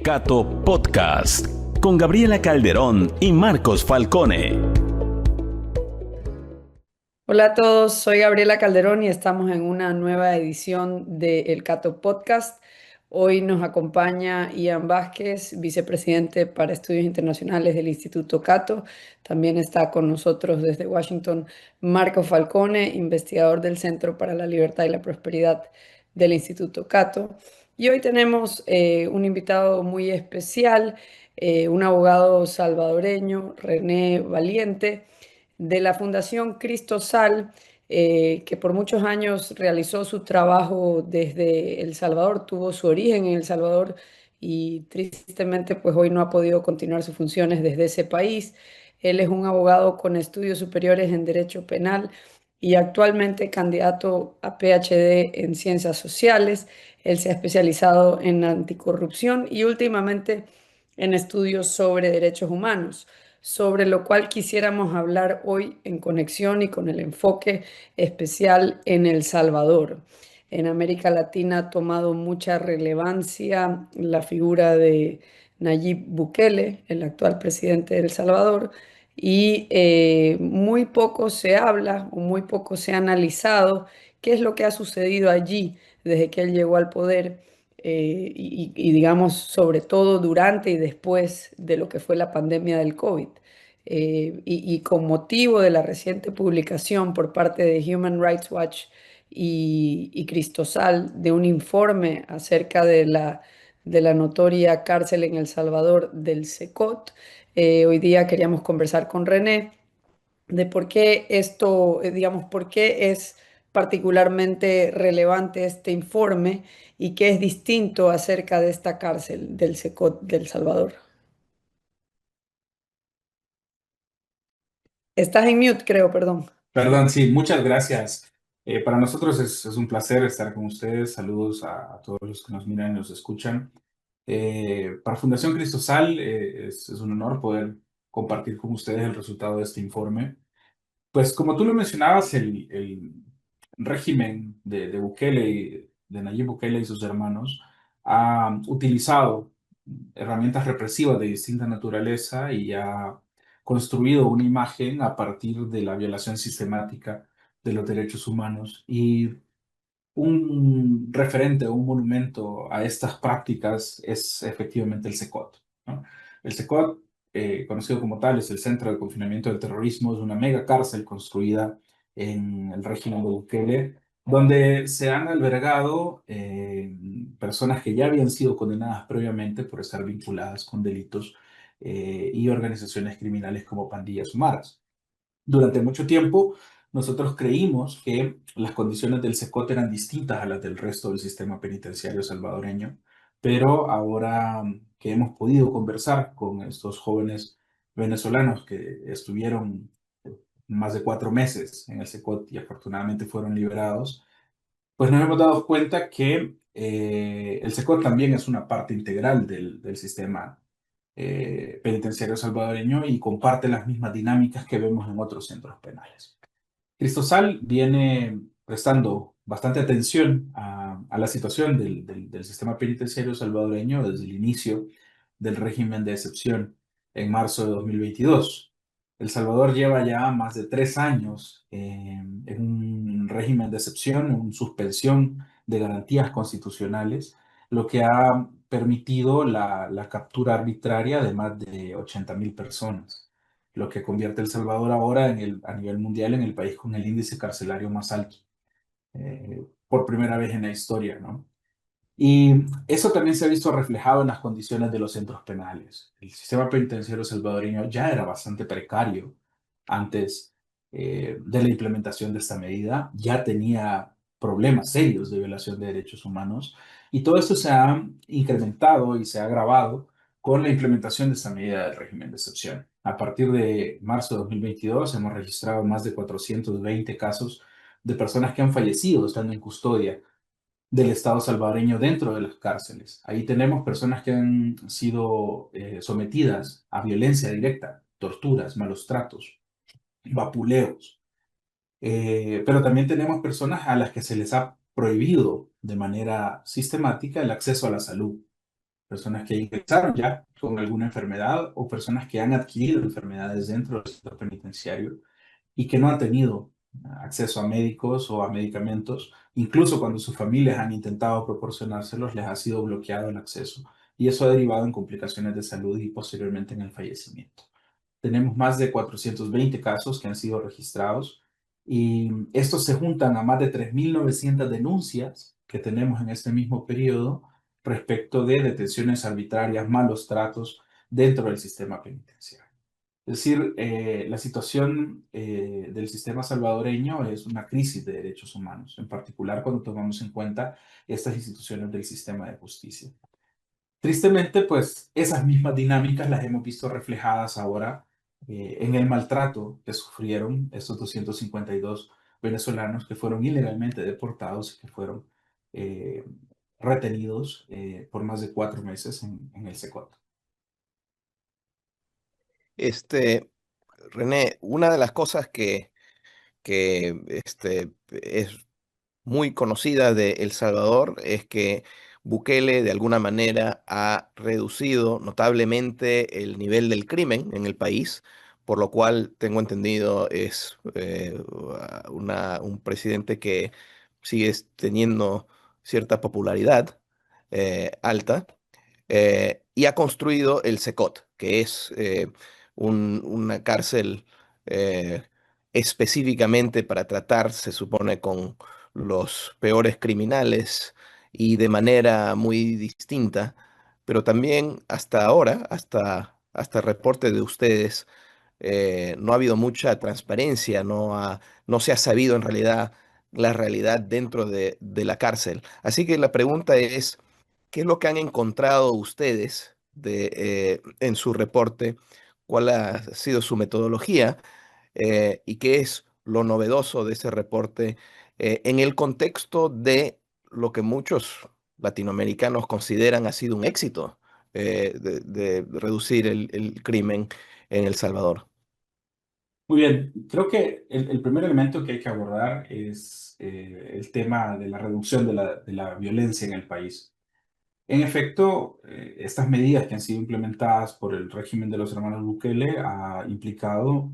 Cato Podcast con Gabriela Calderón y Marcos Falcone. Hola a todos, soy Gabriela Calderón y estamos en una nueva edición de El Cato Podcast. Hoy nos acompaña Ian Vázquez, vicepresidente para Estudios Internacionales del Instituto Cato. También está con nosotros desde Washington Marcos Falcone, investigador del Centro para la Libertad y la Prosperidad del Instituto Cato. Y hoy tenemos un invitado muy especial, un abogado salvadoreño, René Valiente, de la Fundación Cristosal, que por muchos años realizó su trabajo desde El Salvador, tuvo su origen en El Salvador y tristemente pues hoy no ha podido continuar sus funciones desde ese país. Él es un abogado con estudios superiores en Derecho Penal y actualmente candidato a PhD en Ciencias Sociales. Él se ha especializado en anticorrupción y últimamente en estudios sobre derechos humanos, sobre lo cual quisiéramos hablar hoy en conexión y con el enfoque especial en El Salvador. En América Latina ha tomado mucha relevancia la figura de Nayib Bukele, el actual presidente de El Salvador, y muy poco se habla o muy poco se ha analizado qué es lo que ha sucedido allí desde que él llegó al poder, digamos, sobre todo durante y después de lo que fue la pandemia del COVID. Y con motivo de la reciente publicación por parte de Human Rights Watch y Cristosal de un informe acerca de la notoria cárcel en El Salvador del SECOT, hoy día queríamos conversar con René de por qué esto, digamos, por qué es particularmente relevante este informe y qué es distinto acerca de esta cárcel del SECOT del Salvador. Estás en mute, creo, perdón. Perdón, sí, muchas gracias. Para nosotros es un placer estar con ustedes. Saludos a todos los que nos miran y nos escuchan. Para Fundación Cristosal es un honor poder compartir con ustedes el resultado de este informe. Pues como tú lo mencionabas, el régimen de Bukele, de Nayib Bukele y sus hermanos, ha utilizado herramientas represivas de distinta naturaleza y ha construido una imagen a partir de la violación sistemática de los derechos humanos. Y un referente o un monumento a estas prácticas es efectivamente el SECOT, ¿no? El SECOT, conocido como tal, es el Centro de Confinamiento del Terrorismo, es una mega cárcel construida en el régimen de Bukele, donde se han albergado personas que ya habían sido condenadas previamente por estar vinculadas con delitos y organizaciones criminales como pandillas o maras. Durante mucho tiempo, nosotros creímos que las condiciones del SECOT eran distintas a las del resto del sistema penitenciario salvadoreño, pero ahora que hemos podido conversar con estos jóvenes venezolanos que estuvieron más de 4 meses en el SECOT y afortunadamente fueron liberados, pues nos hemos dado cuenta que el SECOT también es una parte integral del sistema penitenciario salvadoreño y comparte las mismas dinámicas que vemos en otros centros penales. Cristosal viene prestando bastante atención a la situación del sistema penitenciario salvadoreño desde el inicio del régimen de excepción en marzo de 2022. El Salvador lleva ya más de 3 años en un régimen de excepción, en suspensión de garantías constitucionales, lo que ha permitido la captura arbitraria de más de 80.000 personas, lo que convierte a El Salvador ahora a nivel mundial en el país con el índice carcelario más alto, por primera vez en la historia, ¿no? Y eso también se ha visto reflejado en las condiciones de los centros penales. El sistema penitenciario salvadoreño ya era bastante precario antes de la implementación de esta medida, ya tenía problemas serios de violación de derechos humanos y todo esto se ha incrementado y se ha agravado con la implementación de esta medida del régimen de excepción. A partir de marzo de 2022 hemos registrado más de 420 casos de personas que han fallecido estando en custodia del Estado salvadoreño dentro de las cárceles. Ahí tenemos personas que han sido sometidas a violencia directa, torturas, malos tratos, vapuleos. Pero también tenemos personas a las que se les ha prohibido de manera sistemática el acceso a la salud. personas que ingresaron ya con alguna enfermedad o personas que han adquirido enfermedades dentro del centro penitenciario y que no han tenido acceso a médicos o a medicamentos. Incluso cuando sus familias han intentado proporcionárselos, les ha sido bloqueado el acceso. Y eso ha derivado en complicaciones de salud y posteriormente en el fallecimiento. Tenemos más de 420 casos que han sido registrados y estos se juntan a más de 3.900 denuncias que tenemos en este mismo periodo respecto de detenciones arbitrarias, malos tratos dentro del sistema penitenciario. Es decir, la situación del sistema salvadoreño es una crisis de derechos humanos, en particular cuando tomamos en cuenta estas instituciones del sistema de justicia. Tristemente, pues esas mismas dinámicas las hemos visto reflejadas ahora en el maltrato que sufrieron estos 252 venezolanos que fueron ilegalmente deportados y que fueron eh, retenidos por más de 4 meses en el SECOT. Este, René, una de las cosas que es muy conocida de El Salvador es que Bukele de alguna manera ha reducido notablemente el nivel del crimen en el país, por lo cual tengo entendido es un presidente que sigue teniendo cierta popularidad alta y ha construido el SECOT, que es una cárcel eh, específicamente para tratar, se supone, con los peores criminales y de manera muy distinta, pero también hasta ahora, hasta el reporte de ustedes, no ha habido mucha transparencia, no se ha sabido en realidad la realidad dentro de la cárcel. Así que la pregunta es, ¿qué es lo que han encontrado ustedes en su reporte? ¿Cuál ha sido su metodología? ¿Y qué es lo novedoso de ese reporte en el contexto de lo que muchos latinoamericanos consideran ha sido un éxito de reducir el crimen en El Salvador? Muy bien, creo que el primer elemento que hay que abordar es el tema de la reducción de la violencia en el país. En efecto, estas medidas que han sido implementadas por el régimen de los hermanos Bukele ha implicado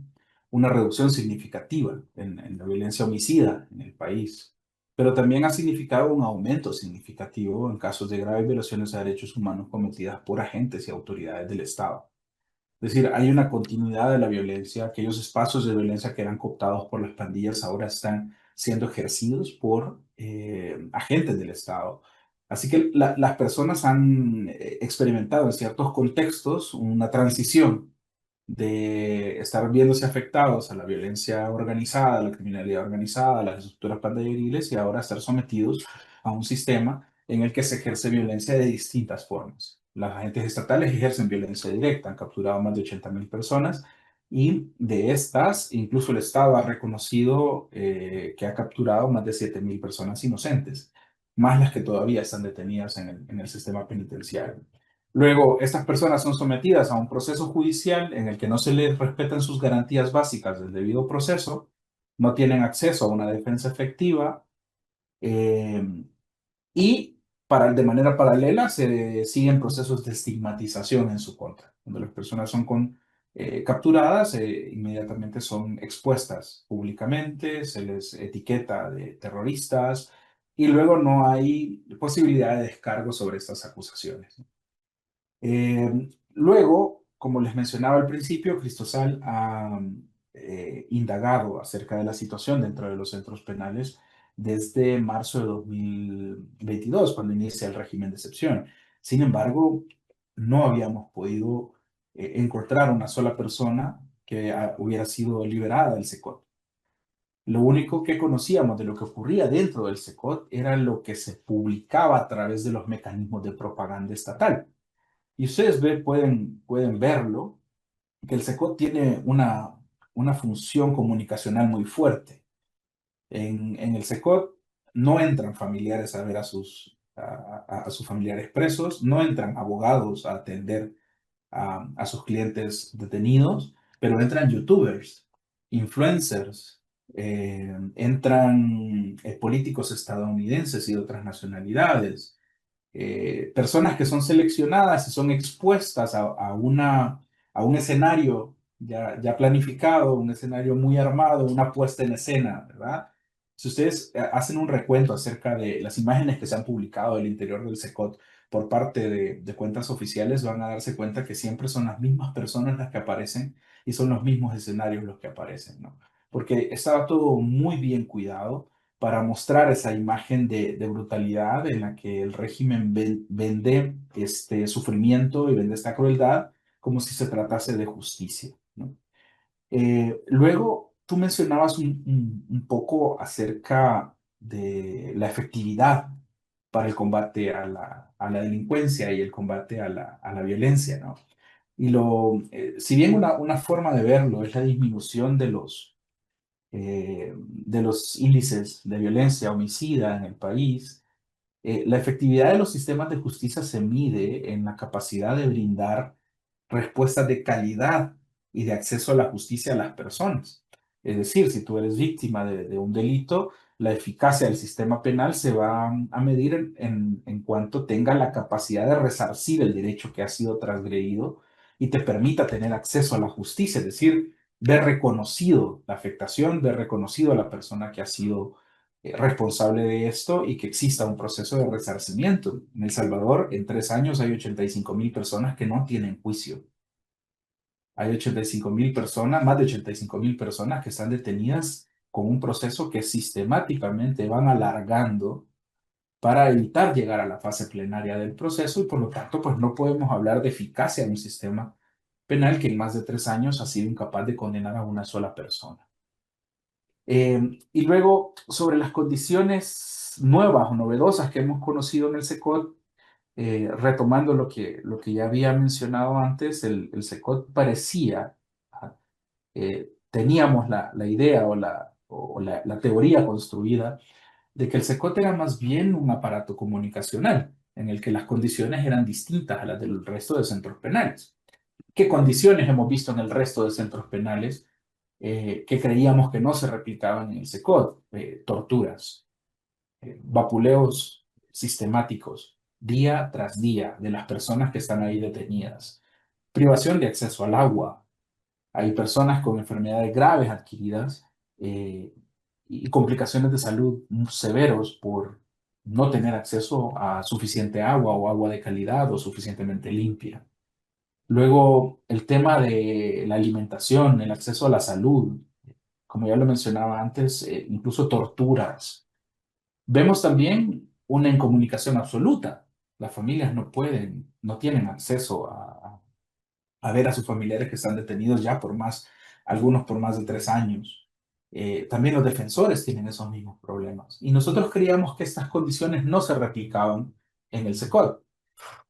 una reducción significativa en la violencia homicida en el país, pero también ha significado un aumento significativo en casos de graves violaciones a derechos humanos cometidas por agentes y autoridades del Estado. Es decir, hay una continuidad de la violencia, aquellos espacios de violencia que eran cooptados por las pandillas ahora están siendo ejercidos por agentes del Estado. Así que las personas han experimentado en ciertos contextos una transición de estar viéndose afectados a la violencia organizada, a la criminalidad organizada, a las estructuras pandilleriles y ahora estar sometidos a un sistema en el que se ejerce violencia de distintas formas. Los agentes estatales ejercen violencia directa, han capturado más de 80.000 personas y de estas, incluso el Estado ha reconocido que ha capturado más de 7.000 personas inocentes, más las que todavía están detenidas en el sistema penitenciario. Luego, estas personas son sometidas a un proceso judicial en el que no se les respetan sus garantías básicas del debido proceso, no tienen acceso a una defensa efectiva eh, y de manera paralela se siguen procesos de estigmatización en su contra. Cuando las personas son capturadas, inmediatamente son expuestas públicamente, se les etiqueta de terroristas y luego no hay posibilidad de descargo sobre estas acusaciones. Luego, como les mencionaba al principio, Cristosal ha indagado acerca de la situación dentro de los centros penales desde marzo de 2022, cuando inicia el régimen de excepción. Sin embargo, no habíamos podido encontrar una sola persona que hubiera sido liberada del SECOT. Lo único que conocíamos de lo que ocurría dentro del SECOT era lo que se publicaba a través de los mecanismos de propaganda estatal. Y ustedes pueden verlo, que el SECOT tiene una función comunicacional muy fuerte. En el SECOT no entran familiares a ver a sus familiares presos, no entran abogados a atender a sus clientes detenidos, pero entran youtubers, influencers, entran políticos estadounidenses y de otras nacionalidades, personas que son seleccionadas y son expuestas a un escenario ya planificado, un escenario muy armado, una puesta en escena, ¿verdad? Si ustedes hacen un recuento acerca de las imágenes que se han publicado del interior del SECOT por parte de cuentas oficiales, van a darse cuenta que siempre son las mismas personas las que aparecen y son los mismos escenarios los que aparecen, ¿no? Porque estaba todo muy bien cuidado para mostrar esa imagen de brutalidad en la que el régimen vende este sufrimiento y vende esta crueldad como si se tratase de justicia, ¿no? Luego, tú mencionabas un poco acerca de la efectividad para el combate a la delincuencia y el combate a la violencia, ¿no? Y si bien una forma de verlo es la disminución de los índices de violencia homicida en el país, la efectividad de los sistemas de justicia se mide en la capacidad de brindar respuestas de calidad y de acceso a la justicia a las personas. Es decir, si tú eres víctima de un delito, la eficacia del sistema penal se va a medir en cuanto tenga la capacidad de resarcir el derecho que ha sido transgredido y te permita tener acceso a la justicia, es decir, ver reconocido la afectación, ver reconocido a la persona que ha sido responsable de esto y que exista un proceso de resarcimiento. En El Salvador, en 3 años hay 85.000 personas que no tienen juicio. Hay 85.000 personas, más de 85.000 personas que están detenidas con un proceso que sistemáticamente van alargando para evitar llegar a la fase plenaria del proceso y por lo tanto pues no podemos hablar de eficacia de un sistema penal que en más de 3 años ha sido incapaz de condenar a una sola persona. Y luego, sobre las condiciones nuevas o novedosas que hemos conocido en el SECOT, retomando lo que ya había mencionado antes, el SECOT parecía, teníamos la idea o la teoría construida de que el SECOT era más bien un aparato comunicacional, en el que las condiciones eran distintas a las del resto de centros penales. ¿Qué condiciones hemos visto en el resto de centros penales que creíamos que no se replicaban en el SECOT? Torturas, vapuleos sistemáticos, día tras día, de las personas que están ahí detenidas, privación de acceso al agua. Hay personas con enfermedades graves adquiridas y complicaciones de salud severos por no tener acceso a suficiente agua o agua de calidad o suficientemente limpia. Luego, el tema de la alimentación, el acceso a la salud, como ya lo mencionaba antes, incluso torturas. Vemos también una incomunicación absoluta. Las familias no tienen acceso a ver a sus familiares que están detenidos ya algunos por más de 3 años. También los defensores tienen esos mismos problemas. Y nosotros creíamos que estas condiciones no se replicaban en el SECOT.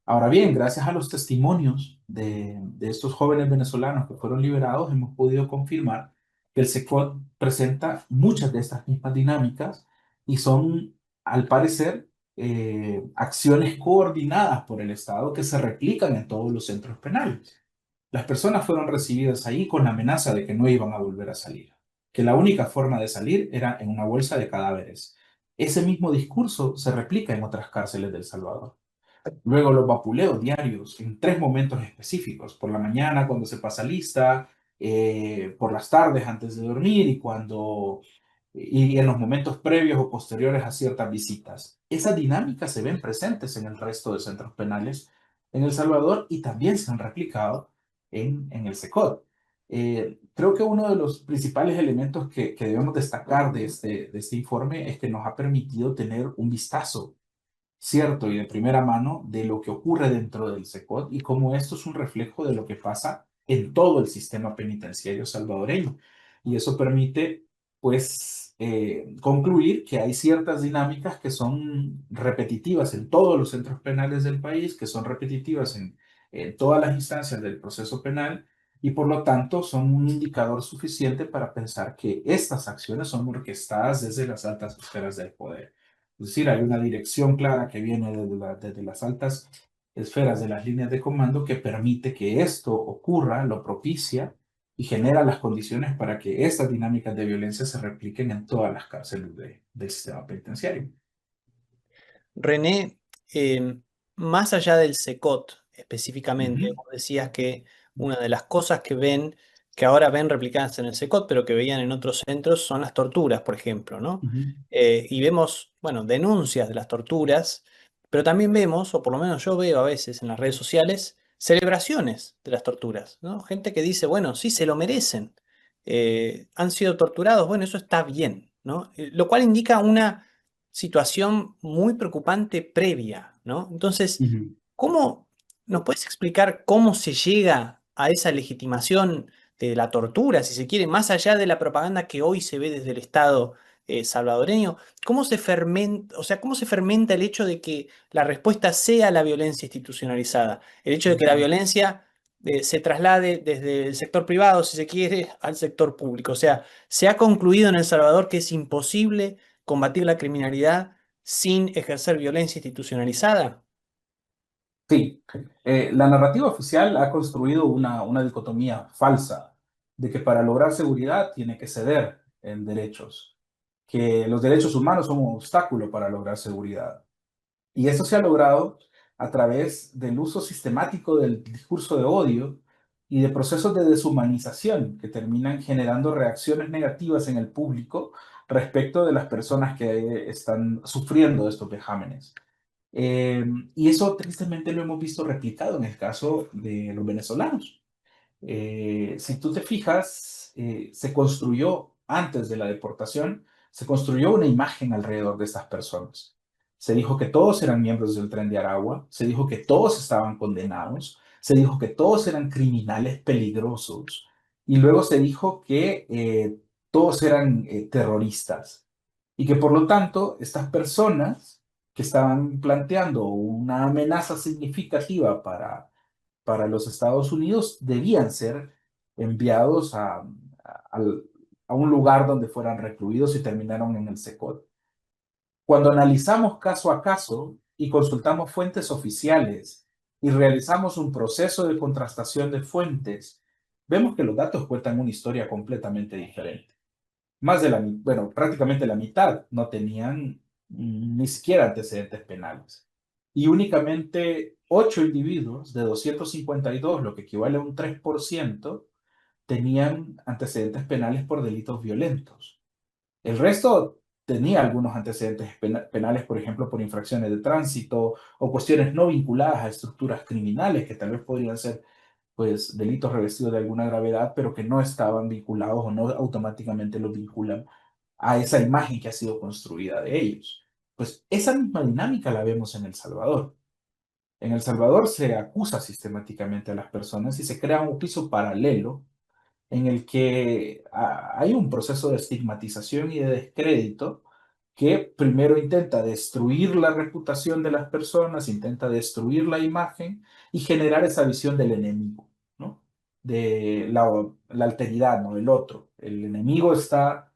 Ahora bien, gracias a los testimonios de estos jóvenes venezolanos que fueron liberados, hemos podido confirmar que el SECOT presenta muchas de estas mismas dinámicas y son, al parecer, acciones coordinadas por el Estado que se replican en todos los centros penales. Las personas fueron recibidas ahí con la amenaza de que no iban a volver a salir, que la única forma de salir era en una bolsa de cadáveres. Ese mismo discurso se replica en otras cárceles de El Salvador. Luego los vapuleos diarios en 3 momentos específicos: por la mañana cuando se pasa lista, por las tardes antes de dormir y en los momentos previos o posteriores a ciertas visitas. Esas dinámicas se ven presentes en el resto de centros penales en El Salvador y también se han replicado en el SECOT. Creo que uno de los principales elementos que debemos destacar de este informe es que nos ha permitido tener un vistazo cierto y de primera mano de lo que ocurre dentro del SECOT y cómo esto es un reflejo de lo que pasa en todo el sistema penitenciario salvadoreño. Y eso permite, pues, concluir que hay ciertas dinámicas que son repetitivas en todos los centros penales del país, que son repetitivas en todas las instancias del proceso penal y por lo tanto son un indicador suficiente para pensar que estas acciones son orquestadas desde las altas esferas del poder. Es decir, hay una dirección clara que viene desde las altas esferas de las líneas de comando que permite que esto ocurra, lo propicia y genera las condiciones para que estas dinámicas de violencia se repliquen en todas las cárceles del sistema penitenciario. René, más allá del SECOT específicamente, Ujú, vos decías que una de las cosas que ahora ven replicadas en el SECOT, pero que veían en otros centros, son las torturas, por ejemplo, ¿no? ujú, Y vemos, bueno, denuncias de las torturas, pero también vemos, o por lo menos yo veo a veces en las redes sociales, celebraciones de las torturas, ¿no? Gente que dice, bueno, sí, se lo merecen, han sido torturados, bueno, eso está bien, ¿no? Lo cual indica una situación muy preocupante previa, ¿no? Entonces, ujú. ¿cómo nos puedes explicar cómo se llega a esa legitimación de la tortura, si se quiere, más allá de la propaganda que hoy se ve desde el Estado salvadoreño? ¿Cómo se fermenta, o sea, cómo se fermenta el hecho de que la respuesta sea la violencia institucionalizada? El hecho de que la violencia se traslade desde el sector privado, si se quiere, al sector público. O sea, se ha concluido en El Salvador que es imposible combatir la criminalidad sin ejercer violencia institucionalizada. Sí, la narrativa oficial ha construido una dicotomía falsa de que para lograr seguridad tiene que ceder en derechos, que los derechos humanos son un obstáculo para lograr seguridad. Y eso se ha logrado a través del uso sistemático del discurso de odio y de procesos de deshumanización que terminan generando reacciones negativas en el público respecto de las personas que están sufriendo estos vejámenes. Y eso tristemente lo hemos visto replicado en el caso de los venezolanos. Si tú te fijas, se construyó antes de la deportación, se construyó una imagen alrededor de estas personas. Se dijo que todos eran miembros del Tren de Aragua, se dijo que todos estaban condenados, se dijo que todos eran criminales peligrosos y luego se dijo que todos eran terroristas y que por lo tanto estas personas que estaban planteando una amenaza significativa para los Estados Unidos debían ser enviados al- a un lugar donde fueran recluidos y terminaron en el SECOT. Cuando analizamos caso a caso y consultamos fuentes oficiales y realizamos un proceso de contrastación de fuentes, vemos que los datos cuentan una historia completamente diferente. Más de bueno, prácticamente la mitad no tenían ni siquiera antecedentes penales. Y únicamente 8 individuos de 252, lo que equivale a un 3%, tenían antecedentes penales por delitos violentos. El resto tenía algunos antecedentes penales, por ejemplo, por infracciones de tránsito o cuestiones no vinculadas a estructuras criminales que tal vez podrían ser pues delitos revestidos de alguna gravedad, pero que no estaban vinculados o no automáticamente los vinculan a esa imagen que ha sido construida de ellos. Pues esa misma dinámica la vemos en El Salvador. En El Salvador se acusa sistemáticamente a las personas y se crea un piso paralelo en el que hay un proceso de estigmatización y de descrédito que primero intenta destruir la reputación de las personas, intenta destruir la imagen y generar esa visión del enemigo, ¿no? De la alteridad, ¿no? El otro. El enemigo está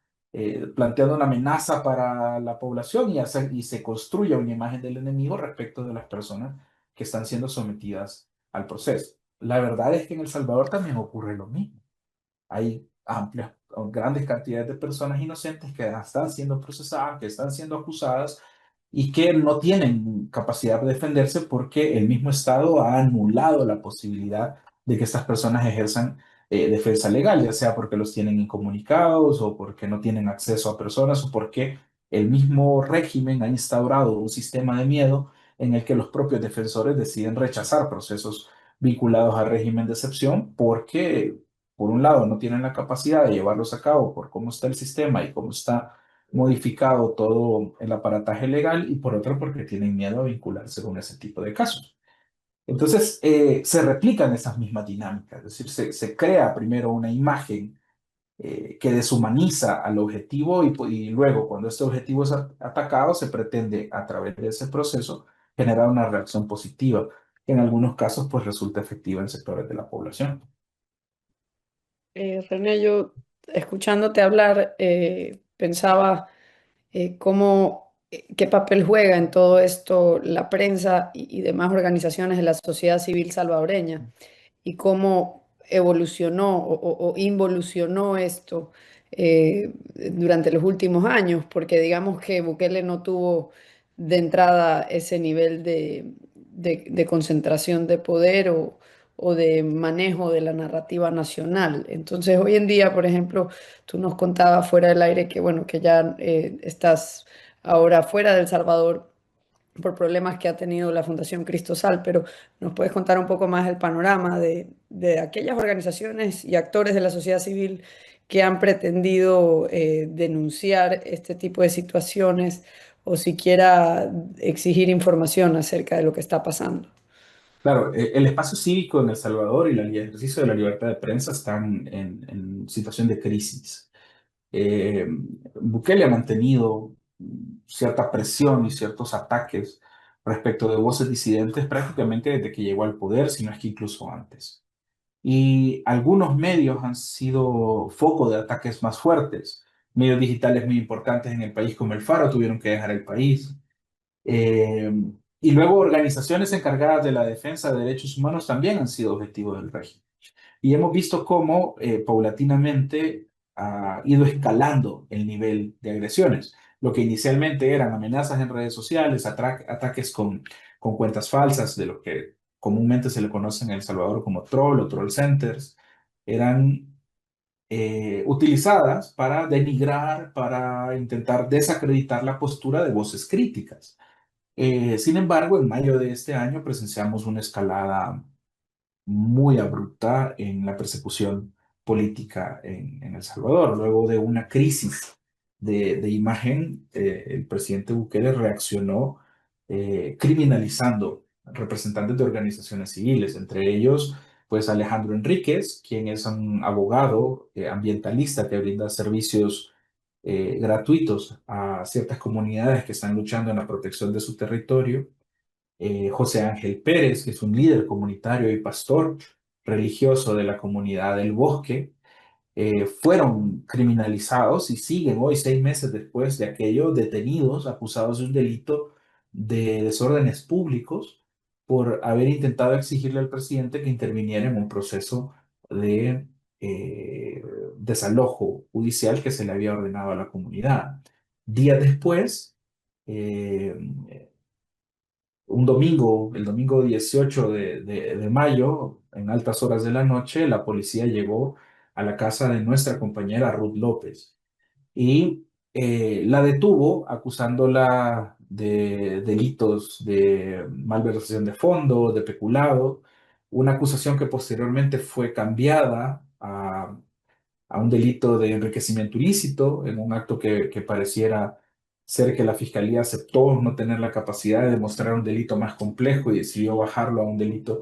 planteando una amenaza para la población y se construye una imagen del enemigo respecto de las personas que están siendo sometidas al proceso. La verdad es que en El Salvador también ocurre lo mismo. Hay amplias o grandes cantidades de personas inocentes que están siendo procesadas, que están siendo acusadas y que no tienen capacidad de defenderse porque el mismo Estado ha anulado la posibilidad de que estas personas ejerzan defensa legal, ya sea porque los tienen incomunicados o porque no tienen acceso a personas o porque el mismo régimen ha instaurado un sistema de miedo en el que los propios defensores deciden rechazar procesos vinculados al régimen de excepción porque por un lado, no tienen la capacidad de llevarlos a cabo por cómo está el sistema y cómo está modificado todo el aparataje legal, y por otro, porque tienen miedo a vincularse con ese tipo de casos. Entonces, se replican esas mismas dinámicas, es decir, se crea primero una imagen que deshumaniza al objetivo y luego, cuando este objetivo es atacado, se pretende, a través de ese proceso, generar una reacción positiva, que en algunos casos, pues resulta efectiva en sectores de la población. René, yo escuchándote hablar, pensaba qué papel juega en todo esto la prensa y demás organizaciones de la sociedad civil salvadoreña y cómo evolucionó o involucionó esto durante los últimos años, porque digamos que Bukele no tuvo de entrada ese nivel de concentración de poder o de manejo de la narrativa nacional. Entonces, hoy en día, por ejemplo, tú nos contabas fuera del aire que, bueno, que ya estás ahora fuera de El Salvador por problemas que ha tenido la Fundación Cristosal, pero ¿nos puedes contar un poco más el panorama de aquellas organizaciones y actores de la sociedad civil que han pretendido denunciar este tipo de situaciones o siquiera exigir información acerca de lo que está pasando? Claro, el espacio cívico en El Salvador y el ejercicio de la libertad de prensa están en situación de crisis. Eh, Bukele ha mantenido cierta presión y ciertos ataques respecto de voces disidentes prácticamente desde que llegó al poder, si no es que incluso antes. Y algunos medios han sido foco de ataques más fuertes. Medios digitales muy importantes en el país como El Faro tuvieron que dejar el país. Eh, y luego organizaciones encargadas de la defensa de derechos humanos también han sido objetivos del régimen. Y hemos visto cómo paulatinamente ha ido escalando el nivel de agresiones. Lo que inicialmente eran amenazas en redes sociales, ataques con cuentas falsas, de lo que comúnmente se le conoce en El Salvador como troll o troll centers, eran utilizadas para denigrar, para intentar desacreditar la postura de voces críticas. Sin embargo, en mayo de este año presenciamos una escalada muy abrupta en la persecución política en El Salvador. Luego de una crisis de imagen, el presidente Bukele reaccionó criminalizando representantes de organizaciones civiles, entre ellos, pues Alejandro Enríquez, quien es un abogado ambientalista que brinda servicios gratuitos a ciertas comunidades que están luchando en la protección de su territorio. José Ángel Pérez, que es un líder comunitario y pastor religioso de la comunidad del Bosque, fueron criminalizados y siguen hoy, 6 meses después de aquello, detenidos, acusados de un delito de desórdenes públicos por haber intentado exigirle al presidente que interviniera en un proceso de desalojo judicial que se le había ordenado a la comunidad. Días después, eh, un domingo, el domingo 18 de mayo, en altas horas de la noche, la policía llegó a la casa de nuestra compañera Ruth López y la detuvo acusándola de delitos de malversación de fondos, de peculado, una acusación que posteriormente fue cambiada a un delito de enriquecimiento ilícito, en un acto que pareciera ser que la fiscalía aceptó no tener la capacidad de demostrar un delito más complejo y decidió bajarlo a un delito,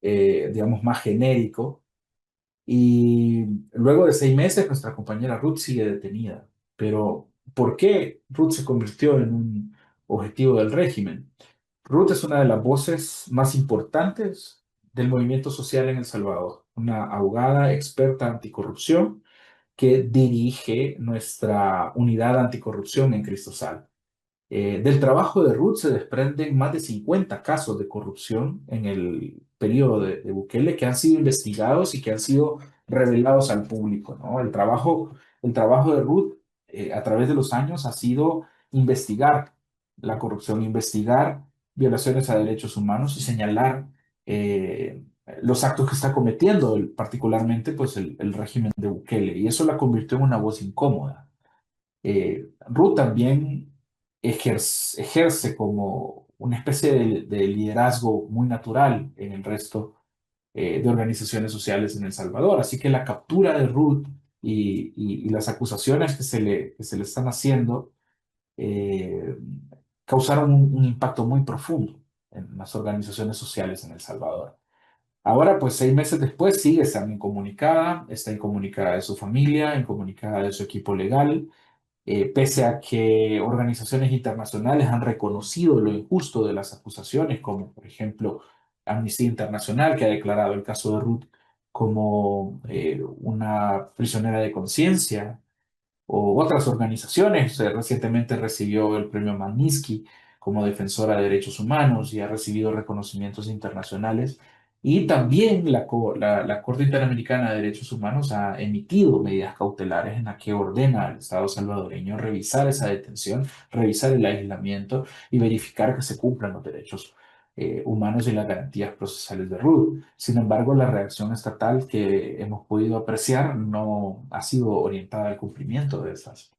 digamos, más genérico. Y luego de 6 meses, nuestra compañera Ruth sigue detenida. Pero, ¿por qué Ruth se convirtió en un objetivo del régimen? Ruth es una de las voces más importantes del movimiento social en El Salvador, una abogada experta anticorrupción que dirige nuestra unidad anticorrupción en Cristosal. Del trabajo de Ruth se desprenden más de 50 casos de corrupción en el periodo de Bukele que han sido investigados y que han sido revelados al público, ¿no? El trabajo de Ruth a través de los años ha sido investigar la corrupción, investigar violaciones a derechos humanos y señalar los actos que está cometiendo, particularmente pues el régimen de Bukele, y eso la convirtió en una voz incómoda. Ruth también ejerce como una especie de liderazgo muy natural en el resto de organizaciones sociales en El Salvador. Así que la captura de Ruth y las acusaciones que se le están haciendo eh, causaron un impacto muy profundo en las organizaciones sociales en El Salvador. Ahora, pues 6 meses después, sigue estando incomunicada, está incomunicada de su familia, incomunicada de su equipo legal, pese a que organizaciones internacionales han reconocido lo injusto de las acusaciones, como por ejemplo Amnistía Internacional, que ha declarado el caso de Ruth como una prisionera de conciencia, o otras organizaciones. Recientemente recibió el premio Magnitsky como defensora de derechos humanos y ha recibido reconocimientos internacionales. Y también la Corte Interamericana de Derechos Humanos ha emitido medidas cautelares en las que ordena al Estado salvadoreño revisar esa detención, revisar el aislamiento y verificar que se cumplan los derechos humanos y las garantías procesales de RUT. Sin embargo, la reacción estatal que hemos podido apreciar no ha sido orientada al cumplimiento de esas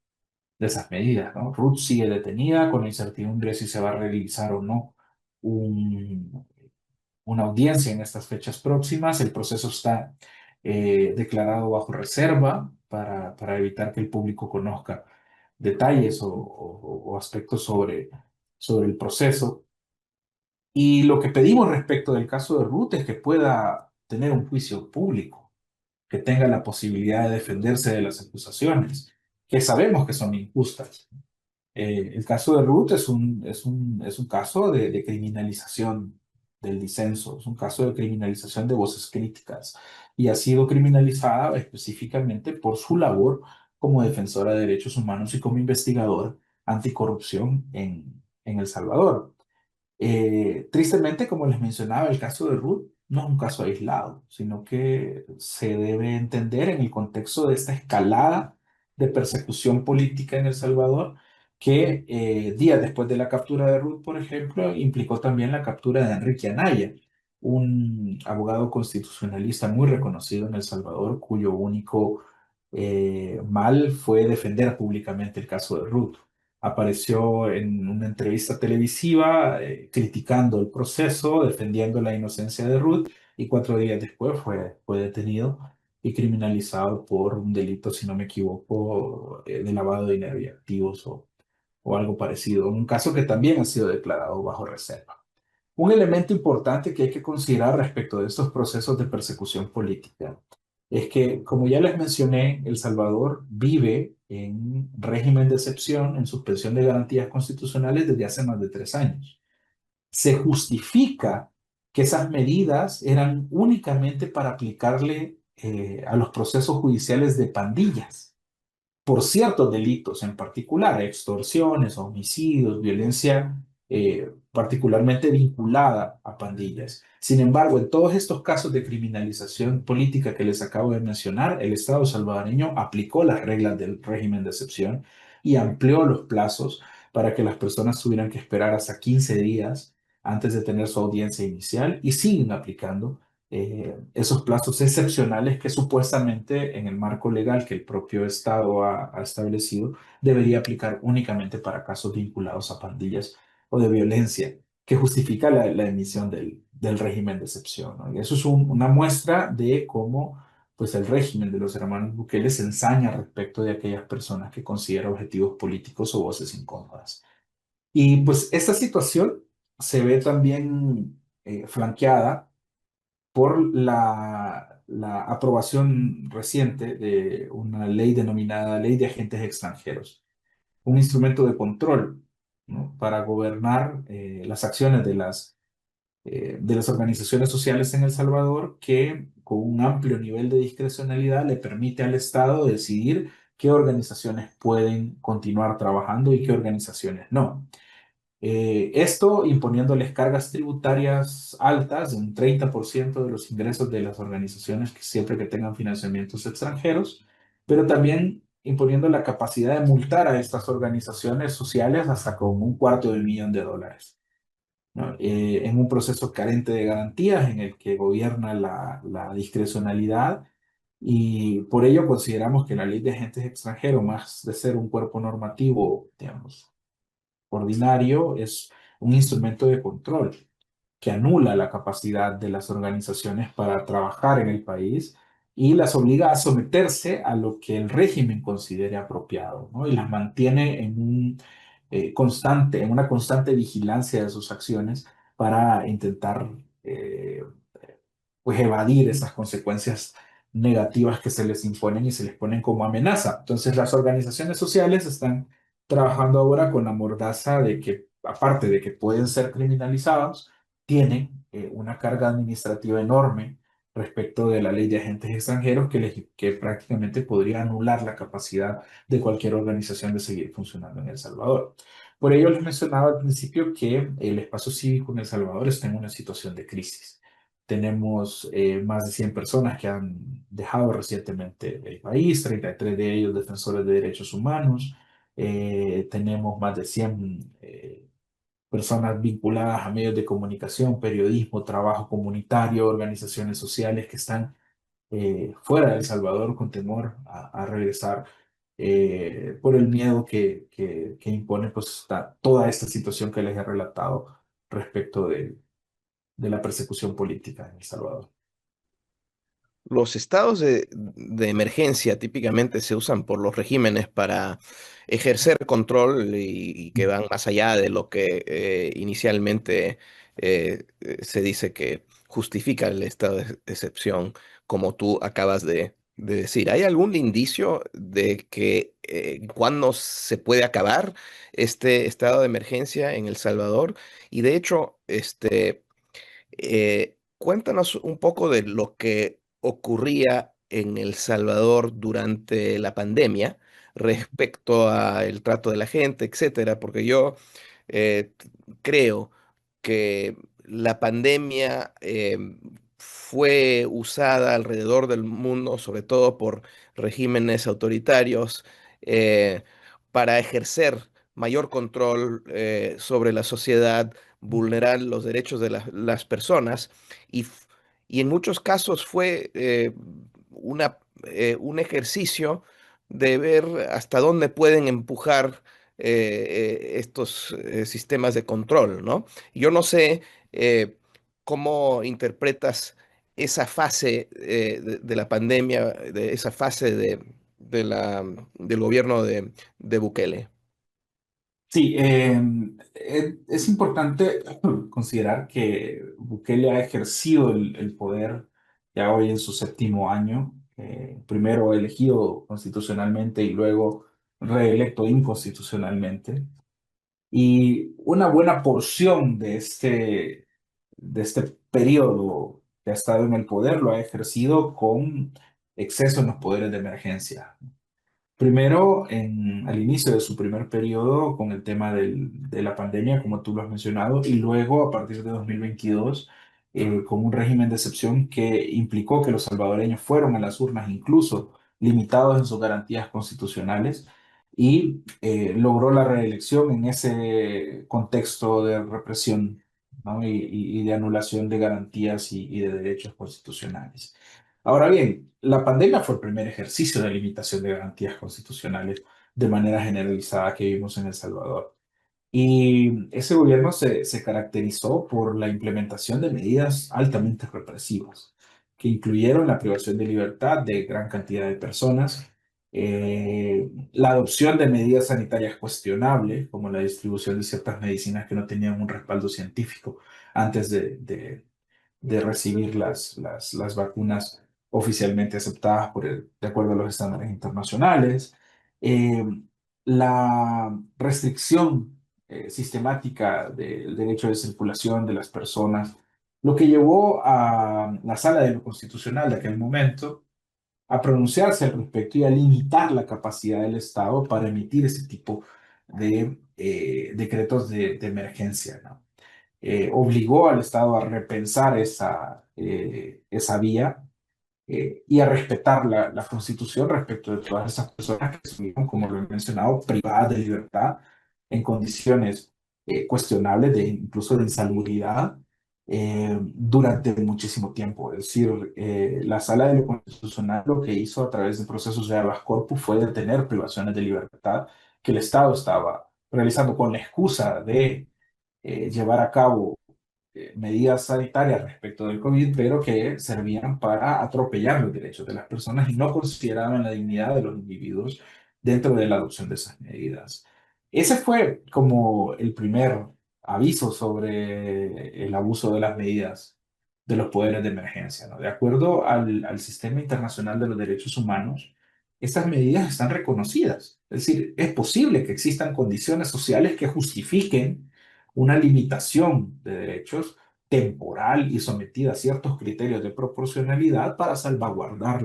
medidas, ¿no? RUT sigue detenida con la incertidumbre si se va a realizar o no un, una audiencia en estas fechas próximas. El proceso está declarado bajo reserva para evitar que el público conozca detalles o aspectos sobre el proceso. Y lo que pedimos respecto del caso de Ruth es que pueda tener un juicio público, que tenga la posibilidad de defenderse de las acusaciones, que sabemos que son injustas. El caso de Ruth es un caso de criminalización del disenso, es un caso de criminalización de voces críticas y ha sido criminalizada específicamente por su labor como defensora de derechos humanos y como investigador anticorrupción en El Salvador. Tristemente, como les mencionaba, el caso de Ruth no es un caso aislado, sino que se debe entender en el contexto de esta escalada de persecución política en El Salvador, que días después de la captura de Ruth, por ejemplo, implicó también la captura de Enrique Anaya, un abogado constitucionalista muy reconocido en El Salvador, cuyo único mal fue defender públicamente el caso de Ruth. Apareció en una entrevista televisiva criticando el proceso, defendiendo la inocencia de Ruth, y 4 días después fue detenido y criminalizado por un delito, si no me equivoco, de lavado de dinero y activos o algo parecido. Un caso que también ha sido declarado bajo reserva. Un elemento importante que hay que considerar respecto de estos procesos de persecución política es que, como ya les mencioné, El Salvador vive en régimen de excepción, en suspensión de garantías constitucionales desde hace más de 3 años. Se justifica que esas medidas eran únicamente para aplicarle a los procesos judiciales de pandillas por ciertos delitos en particular, extorsiones, homicidios, violencia particularmente vinculada a pandillas. Sin embargo, en todos estos casos de criminalización política que les acabo de mencionar, el Estado salvadoreño aplicó las reglas del régimen de excepción y amplió los plazos para que las personas tuvieran que esperar hasta 15 días antes de tener su audiencia inicial y siguen aplicando esos plazos excepcionales que supuestamente en el marco legal que el propio Estado ha establecido debería aplicar únicamente para casos vinculados a pandillas o de violencia, que justifica la emisión del régimen de excepción, ¿no? Y eso es una muestra de cómo pues, el régimen de los hermanos Bukele se ensaña respecto de aquellas personas que considera objetivos políticos o voces incómodas. Y pues esta situación se ve también flanqueada por la aprobación reciente de una ley denominada Ley de Agentes Extranjeros, un instrumento de control, ¿no? Para gobernar las acciones de las organizaciones sociales en El Salvador, que con un amplio nivel de discrecionalidad le permite al Estado decidir qué organizaciones pueden continuar trabajando y qué organizaciones no. Esto imponiéndoles cargas tributarias altas, de un 30% de los ingresos de las organizaciones que siempre que tengan financiamientos extranjeros, pero también imponiendo la capacidad de multar a estas organizaciones sociales hasta con $250,000, ¿no? En un proceso carente de garantías en el que gobierna la discrecionalidad, y por ello consideramos que la ley de agentes extranjeros, más de ser un cuerpo normativo, digamos, ordinario, es un instrumento de control que anula la capacidad de las organizaciones para trabajar en el país y las obliga a someterse a lo que el régimen considere apropiado, ¿no? Y las mantiene en una constante vigilancia de sus acciones para intentar pues evadir esas consecuencias negativas que se les imponen y se les ponen como amenaza. Entonces las organizaciones sociales están trabajando ahora con la mordaza de que, aparte de que pueden ser criminalizados, tienen una carga administrativa enorme respecto de la ley de agentes extranjeros que prácticamente podría anular la capacidad de cualquier organización de seguir funcionando en El Salvador. Por ello les mencionaba al principio que el espacio cívico en El Salvador está en una situación de crisis. Tenemos más de 100 personas que han dejado recientemente el país, 33 de ellos defensores de derechos humanos. Tenemos más de 100 personas vinculadas a medios de comunicación, periodismo, trabajo comunitario, organizaciones sociales que están fuera de El Salvador con temor a regresar por el miedo que impone pues, toda esta situación que les he relatado respecto de la persecución política en El Salvador. Los estados de emergencia típicamente se usan por los regímenes para ejercer control y que van más allá de lo que inicialmente se dice que justifica el estado de excepción, como tú acabas de decir. ¿Hay algún indicio de que cuándo se puede acabar este estado de emergencia en El Salvador? Y de hecho, cuéntanos un poco de lo que ocurría en El Salvador durante la pandemia respecto al trato de la gente, etcétera, porque yo creo que la pandemia fue usada alrededor del mundo, sobre todo por regímenes autoritarios, eh, para ejercer mayor control sobre la sociedad, vulnerar los derechos de las personas y en muchos casos fue un ejercicio de ver hasta dónde pueden empujar estos sistemas de control, ¿no? Yo no sé cómo interpretas esa fase de la pandemia, de esa fase del gobierno de Bukele. Sí, es importante considerar que Bukele ha ejercido el poder ya hoy en su séptimo año, primero elegido constitucionalmente y luego reelecto inconstitucionalmente. Y una buena porción de este periodo que ha estado en el poder lo ha ejercido con exceso en los poderes de emergencia. Primero, al inicio de su primer periodo, con el tema de la pandemia, como tú lo has mencionado, y luego, a partir de 2022, con un régimen de excepción que implicó que los salvadoreños fueron a las urnas, incluso limitados en sus garantías constitucionales, y logró la reelección en ese contexto de represión, ¿no? y de anulación de garantías y de derechos constitucionales. Ahora bien, la pandemia fue el primer ejercicio de limitación de garantías constitucionales de manera generalizada que vimos en El Salvador. Y ese gobierno se caracterizó por la implementación de medidas altamente represivas, que incluyeron la privación de libertad de gran cantidad de personas, la adopción de medidas sanitarias cuestionables, como la distribución de ciertas medicinas que no tenían un respaldo científico antes de recibir las vacunas oficialmente aceptadas de acuerdo a los estándares internacionales, eh, la restricción sistemática del derecho de circulación de las personas, lo que llevó a la Sala de lo Constitucional de aquel momento a pronunciarse al respecto y a limitar la capacidad del Estado para emitir ese tipo de decretos de emergencia, ¿no? Obligó al Estado a repensar esa vía y a respetar la Constitución respecto de todas esas personas que estuvieron, como lo he mencionado, privadas de libertad en condiciones cuestionables, incluso de insalubridad, durante muchísimo tiempo. Es decir, la Sala de lo Constitucional lo que hizo a través de procesos de habeas corpus fue detener privaciones de libertad que el Estado estaba realizando con la excusa de llevar a cabo medidas sanitarias respecto del COVID, pero que servían para atropellar los derechos de las personas y no consideraban la dignidad de los individuos dentro de la adopción de esas medidas. Ese fue como el primer aviso sobre el abuso de las medidas de los poderes de emergencia, ¿no? De acuerdo al sistema internacional de los derechos humanos, estas medidas están reconocidas. Es decir, es posible que existan condiciones sociales que justifiquen una limitación de derechos temporal y sometida a ciertos criterios de proporcionalidad para salvaguardar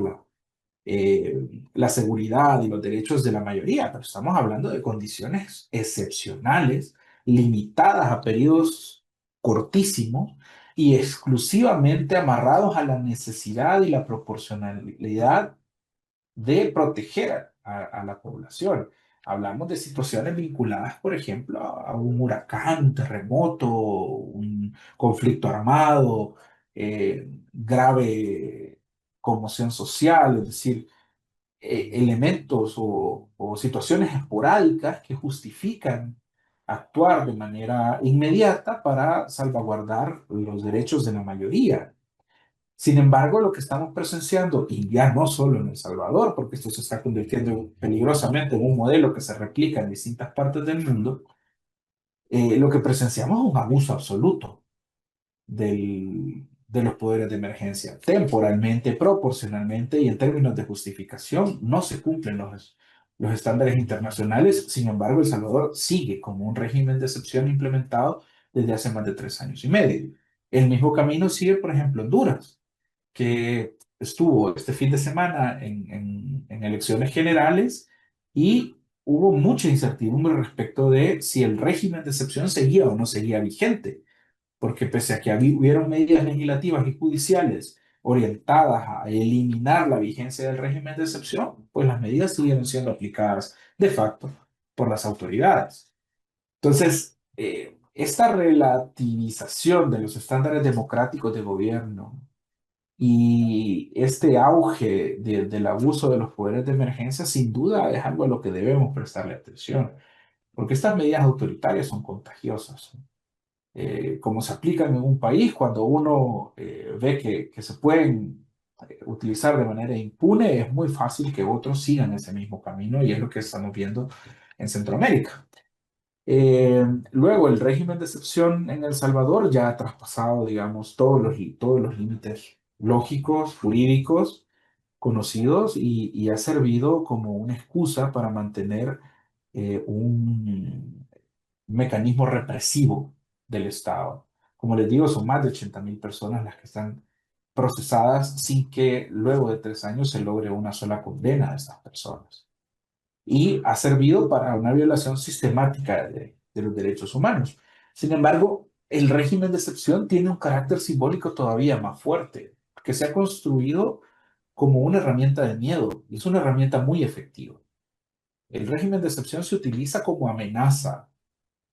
la seguridad y los derechos de la mayoría, pero estamos hablando de condiciones excepcionales, limitadas a periodos cortísimos y exclusivamente amarrados a la necesidad y la proporcionalidad de proteger a la población. Hablamos de situaciones vinculadas, por ejemplo, a un huracán, un terremoto, un conflicto armado, grave conmoción social, es decir, elementos o situaciones esporádicas que justifican actuar de manera inmediata para salvaguardar los derechos de la mayoría. Sin embargo, lo que estamos presenciando, y ya no solo en El Salvador, porque esto se está convirtiendo peligrosamente en un modelo que se replica en distintas partes del mundo, lo que presenciamos es un abuso absoluto de los poderes de emergencia. Temporalmente, proporcionalmente y en términos de justificación, no se cumplen los estándares internacionales. Sin embargo, El Salvador sigue como un régimen de excepción implementado desde hace más de 3 años y medio. El mismo camino sigue, por ejemplo, Honduras, que estuvo este fin de semana en elecciones generales y hubo mucha incertidumbre respecto de si el régimen de excepción seguía o no seguía vigente, porque pese a que hubieron medidas legislativas y judiciales orientadas a eliminar la vigencia del régimen de excepción, pues las medidas siguieron siendo aplicadas de facto por las autoridades. Entonces, esta relativización de los estándares democráticos de gobierno y este auge del abuso de los poderes de emergencia, sin duda es algo a lo que debemos prestarle atención, porque estas medidas autoritarias son contagiosas. Como se aplican en un país, cuando uno ve que se pueden utilizar de manera impune, es muy fácil que otros sigan ese mismo camino y es lo que estamos viendo en Centroamérica. Luego, el régimen de excepción en El Salvador ya ha traspasado, digamos, todos los límites lógicos, jurídicos, conocidos y ha servido como una excusa para mantener un mecanismo represivo del Estado. Como les digo, son más de 80.000 personas las que están procesadas sin que luego de 3 años se logre una sola condena de estas personas. Y ha servido para una violación sistemática de los derechos humanos. Sin embargo, el régimen de excepción tiene un carácter simbólico todavía más fuerte, que se ha construido como una herramienta de miedo y es una herramienta muy efectiva. El régimen de excepción se utiliza como amenaza.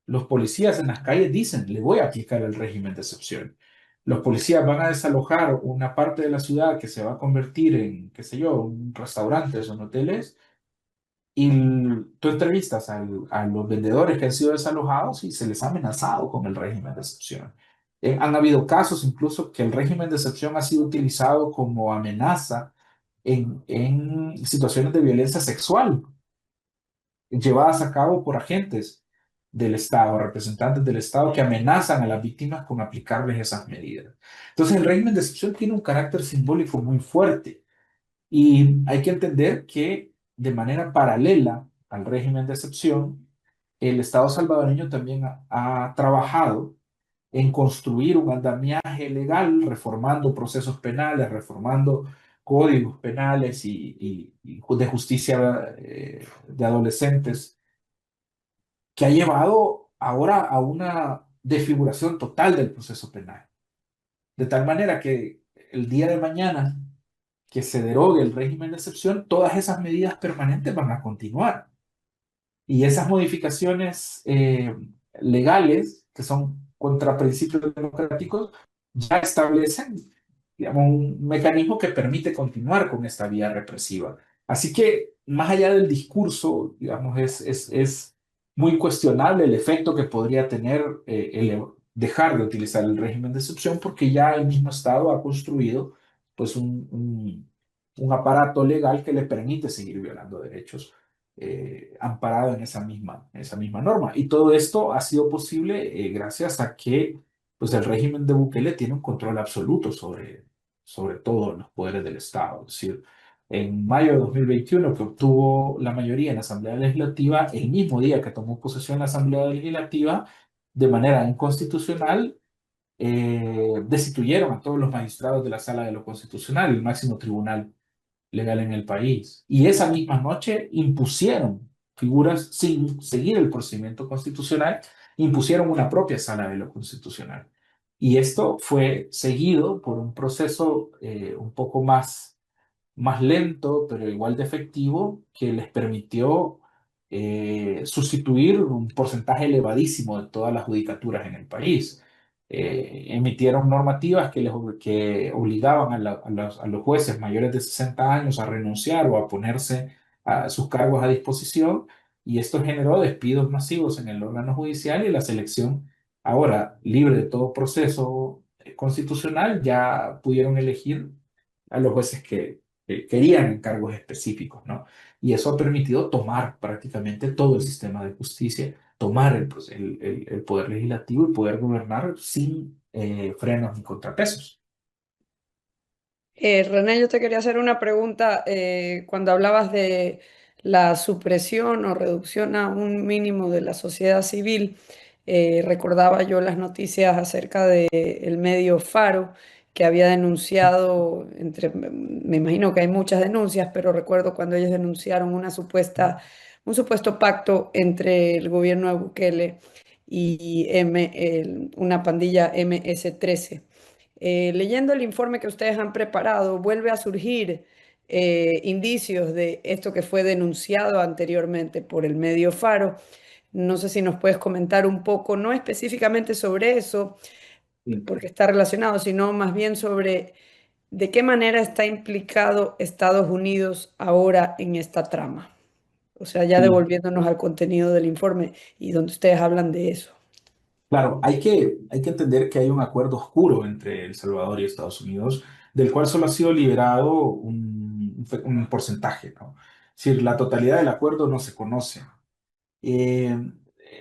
Los policías en las calles dicen, le voy a aplicar el régimen de excepción. Los policías van a desalojar una parte de la ciudad que se va a convertir en, qué sé yo, restaurantes o en hoteles, y tú entrevistas a los vendedores que han sido desalojados y se les ha amenazado con el régimen de excepción. Han habido casos incluso que el régimen de excepción ha sido utilizado como amenaza en situaciones de violencia sexual llevadas a cabo por agentes del Estado, representantes del Estado que amenazan a las víctimas con aplicarles esas medidas. Entonces, el régimen de excepción tiene un carácter simbólico muy fuerte y hay que entender que de manera paralela al régimen de excepción, el Estado salvadoreño también ha trabajado en construir un andamiaje legal, reformando procesos penales, reformando códigos penales y de justicia de adolescentes, que ha llevado ahora a una desfiguración total del proceso penal. De tal manera que el día de mañana que se derogue el régimen de excepción, todas esas medidas permanentes van a continuar. Y esas modificaciones legales, que son contra principios democráticos, ya establecen, digamos, un mecanismo que permite continuar con esta vía represiva. Así que, más allá del discurso, digamos, es muy cuestionable el efecto que podría tener dejar de utilizar el régimen de excepción, porque ya el mismo Estado ha construido pues, un aparato legal que le permite seguir violando derechos amparado en esa misma norma. Y todo esto ha sido posible gracias a que pues, el régimen de Bukele tiene un control absoluto sobre todos los poderes del Estado. Es decir, en mayo de 2021, que obtuvo la mayoría en la Asamblea Legislativa, el mismo día que tomó posesión la Asamblea Legislativa, de manera inconstitucional, destituyeron a todos los magistrados de la Sala de lo Constitucional, el máximo tribunal legal en el país. Y esa misma noche impusieron figuras sin seguir el procedimiento constitucional, impusieron una propia sala de lo constitucional. Y esto fue seguido por un proceso un poco más lento, pero igual de efectivo, que les permitió sustituir un porcentaje elevadísimo de todas las judicaturas en el país. Emitieron normativas que obligaban a los jueces mayores de 60 años a renunciar o a ponerse a sus cargos a disposición, y esto generó despidos masivos en el órgano judicial y la selección, ahora libre de todo proceso constitucional, ya pudieron elegir a los jueces que querían en cargos específicos, ¿no? Y eso ha permitido tomar prácticamente todo el sistema de justicia, tomar el poder legislativo y poder gobernar sin frenos ni contrapesos. René, yo te quería hacer una pregunta. Cuando hablabas de la supresión o reducción a un mínimo de la sociedad civil, recordaba yo las noticias acerca del medio Faro, que había denunciado, me imagino que hay muchas denuncias, pero recuerdo cuando ellos denunciaron un supuesto pacto entre el gobierno de Bukele y una pandilla MS-13. Leyendo el informe que ustedes han preparado, vuelve a surgir indicios de esto que fue denunciado anteriormente por el medio Faro. No sé si nos puedes comentar un poco, no específicamente sobre eso, porque está relacionado, sino más bien sobre de qué manera está implicado Estados Unidos ahora en esta trama. O sea, ya Sí. devolviéndonos al contenido del informe y donde ustedes hablan de eso. Claro, hay que entender que hay un acuerdo oscuro entre El Salvador y Estados Unidos, del cual solo ha sido liberado un porcentaje, ¿no? Es decir, la totalidad del acuerdo no se conoce. Eh,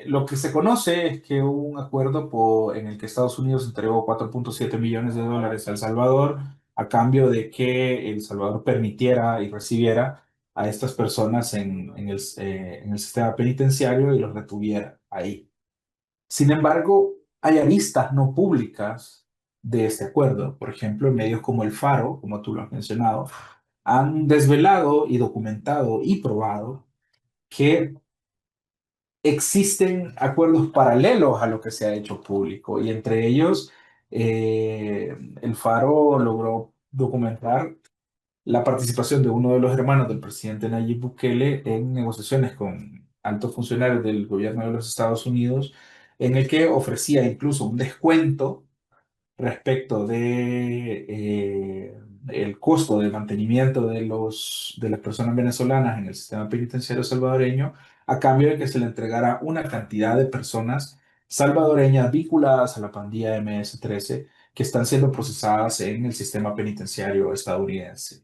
lo que se conoce es que hubo un acuerdo en el que Estados Unidos entregó 4.7 millones de dólares a El Salvador a cambio de que El Salvador permitiera y recibiera a estas personas en el sistema penitenciario y los retuviera ahí. Sin embargo, hay aristas no públicas de este acuerdo. Por ejemplo, medios como El Faro, como tú lo has mencionado, han desvelado y documentado y probado que existen acuerdos paralelos a lo que se ha hecho público, y entre ellos El Faro logró documentar la participación de uno de los hermanos del presidente Nayib Bukele en negociaciones con altos funcionarios del gobierno de los Estados Unidos, en el que ofrecía incluso un descuento respecto el costo de mantenimiento de las personas venezolanas en el sistema penitenciario salvadoreño, a cambio de que se le entregara una cantidad de personas salvadoreñas vinculadas a la pandilla MS-13 que están siendo procesadas en el sistema penitenciario estadounidense.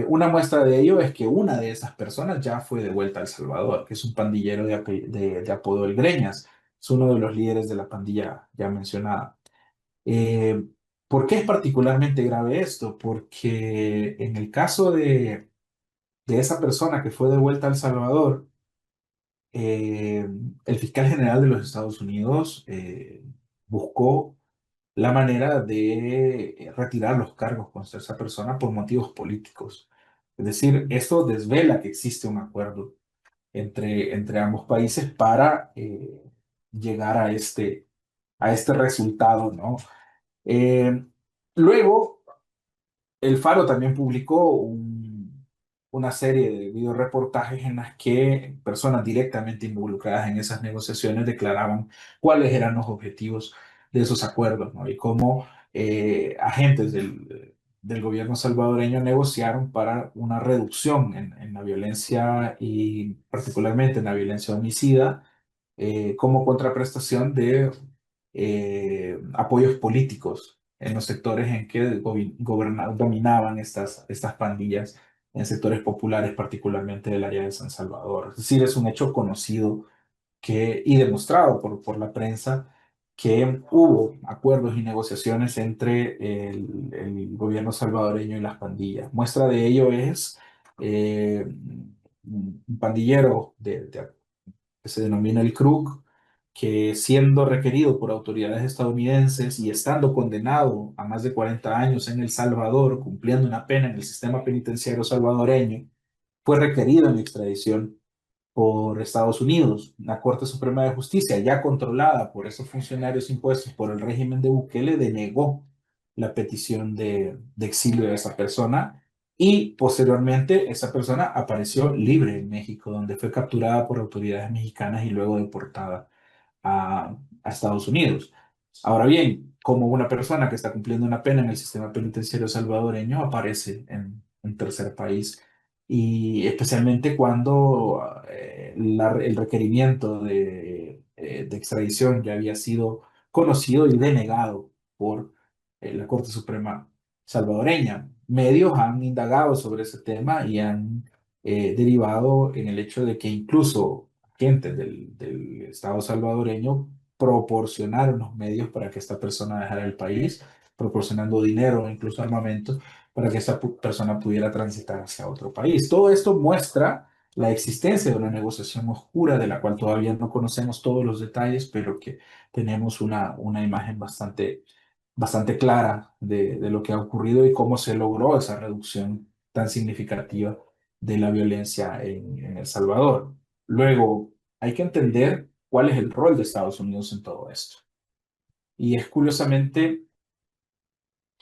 Una muestra de ello es que una de esas personas ya fue devuelta a El Salvador, que es un pandillero de apodo El Greñas. Es uno de los líderes de la pandilla ya mencionada. Eh, ¿Por qué es particularmente grave esto? Porque en el caso de esa persona que fue devuelta a El Salvador, eh, el fiscal general de los Estados Unidos buscó la manera de retirar los cargos contra esa persona por motivos políticos. Es decir, esto desvela que existe un acuerdo entre ambos países para llegar a este resultado, ¿no? Eh, Luego, el Faro también publicó una serie de videoreportajes en las que personas directamente involucradas en esas negociaciones declaraban cuáles eran los objetivos de esos acuerdos, ¿no? Y cómo agentes del gobierno salvadoreño negociaron para una reducción en la violencia, y particularmente en la violencia homicida, como contraprestación de apoyos políticos en los sectores en que dominaban estas pandillas, en sectores populares, particularmente del área de San Salvador. Es decir, es un hecho conocido y demostrado por la prensa que hubo acuerdos y negociaciones entre el gobierno salvadoreño y las pandillas. Muestra de ello es un pandillero que se denomina el Krug, que siendo requerido por autoridades estadounidenses y estando condenado a más de 40 años en El Salvador, cumpliendo una pena en el sistema penitenciario salvadoreño, fue requerido en extradición por Estados Unidos. La Corte Suprema de Justicia, ya controlada por esos funcionarios impuestos por el régimen de Bukele, denegó la petición de exilio de esa persona, Y posteriormente esa persona apareció libre en México, donde fue capturada por autoridades mexicanas y luego deportada a Estados Unidos. Ahora bien, como una persona que está cumpliendo una pena en el sistema penitenciario salvadoreño aparece en un tercer país, y especialmente cuando el requerimiento de extradición ya había sido conocido y denegado por la Corte Suprema salvadoreña. Medios han indagado sobre ese tema y han derivado en el hecho de que incluso agentes del Estado salvadoreño proporcionaron los medios para que esta persona dejara el país, proporcionando dinero o incluso armamento para que esta persona pudiera transitar hacia otro país. Todo esto muestra la existencia de una negociación oscura de la cual todavía no conocemos todos los detalles, pero que tenemos una imagen bastante clara de lo que ha ocurrido y cómo se logró esa reducción tan significativa de la violencia en El Salvador. Luego, hay que entender cuál es el rol de Estados Unidos en todo esto. Y es curiosamente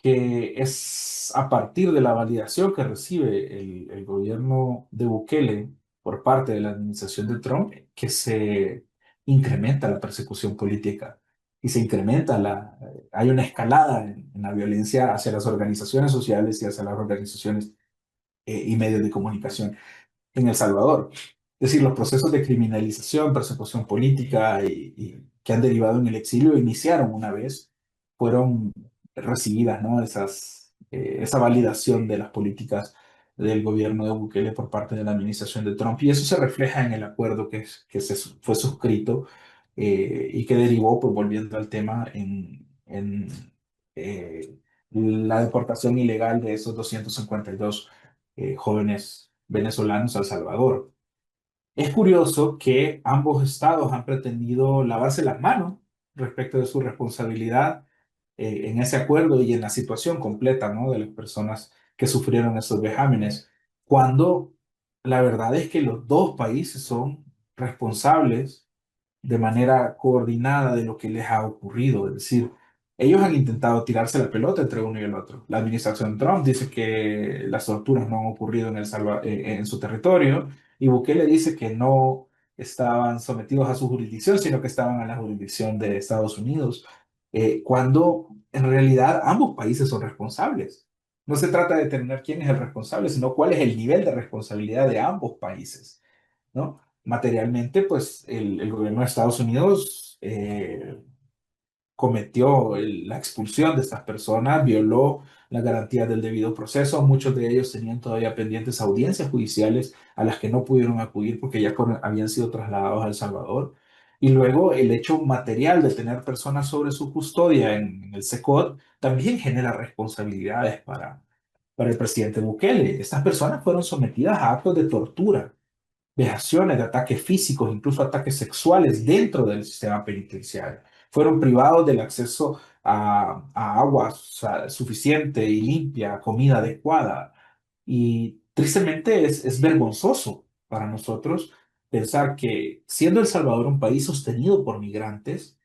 que es a partir de la validación que recibe el gobierno de Bukele por parte de la administración de Trump que se incrementa la persecución política y se incrementa hay una escalada en la violencia hacia las organizaciones sociales y hacia las organizaciones y medios de comunicación en El Salvador. Es decir, los procesos de criminalización, persecución política y que han derivado en el exilio iniciaron una vez, fueron recibidas, ¿no? Esa validación de las políticas del gobierno de Bukele por parte de la administración de Trump. Y eso se refleja en el acuerdo fue suscrito y que derivó, pues volviendo al tema, en la deportación ilegal de esos 252 jóvenes venezolanos a El Salvador. Es curioso que ambos estados han pretendido lavarse las manos respecto de su responsabilidad en ese acuerdo y en la situación completa, ¿no? De las personas que sufrieron esos vejámenes, cuando la verdad es que los dos países son responsables de manera coordinada de lo que les ha ocurrido. Es decir, ellos han intentado tirarse la pelota entre uno y el otro. La administración Trump dice que las torturas no han ocurrido en su territorio, y Bukele dice que no estaban sometidos a su jurisdicción, sino que estaban a la jurisdicción de Estados Unidos, cuando en realidad ambos países son responsables. No se trata de determinar quién es el responsable, sino cuál es el nivel de responsabilidad de ambos países, ¿no? Materialmente, pues el gobierno de Estados Unidos cometió la expulsión de estas personas, violó las garantías del debido proceso. Muchos de ellos tenían todavía pendientes audiencias judiciales a las que no pudieron acudir porque ya habían sido trasladados a El Salvador. Y luego el hecho material de tener personas sobre su custodia en el SECOT también genera responsabilidades para el presidente Bukele. Estas personas fueron sometidas a actos de tortura, vejaciones, de ataques físicos, incluso ataques sexuales dentro del sistema penitenciario. Fueron privados del acceso a agua suficiente y limpia, comida adecuada. Y tristemente es vergonzoso para nosotros pensar que, siendo El Salvador un país sostenido por migrantes,